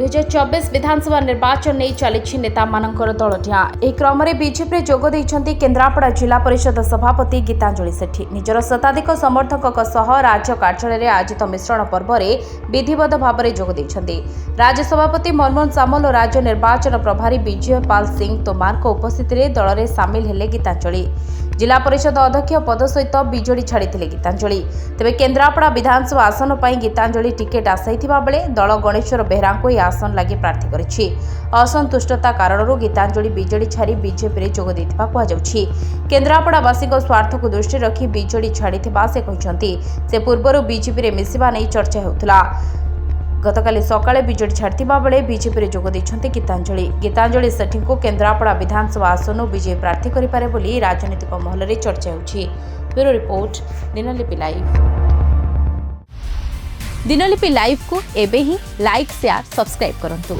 2024 विधानसभा निर्वाचन नहीं चली नेता मानकर दलठिया एक क्रम में बीजेपी जोग देइछन्ति केन्द्रापड़ा जिला परिषद सभापति गीतांजलि सेठी निजर शताधिक समर्थक राज्य कार्यालय आयोजित मिश्रण पर्व में विधिवत भाव में जोग देइछन्ति राज्य सभापति मनमोहन सामल और राज्य निर्वाचन प्रभारी विजय पाल सिंह तोमार उपस्थित दल में सामिल हेले गीतांजलि जिला परिषद अध्यक्ष पद सहित विजेडी छाड़ी गीतांजलि तेज केन्द्रापड़ा विधानसभा आसन पर गीतांजलि टिकेट आसाइथिबा बेले दल गणेश्वर बेहरा को यह आसन लगी प्रार्थी करिछि असंतुष्टता कारण गीतांजलि विजेडी छाड़ी बीजेपी में जोग देथिबा कुहाଯାଉଛି केन्द्रापड़ावासी स्वार्थ को दृष्टि रखी विजेडी छाड़िथिबा से कहिसंती से पूर्व बीजेपी में मिसिबा नहीं चर्चा हेउथला गतकाली सकाळे विजेडी छाड़िथिबा बेले बीजेपी में जोग देइछन्ति गीतांजलि सेठी को केन्द्रापड़ा विधानसभा आसन विजय प्रार्थी करिपारे बोली राजनीतिक महल में चर्चा हेउछि। Bureau report Dinalipi live. Dinalipi live को एबे ही लाइक शेयर सब्सक्राइब करंतु।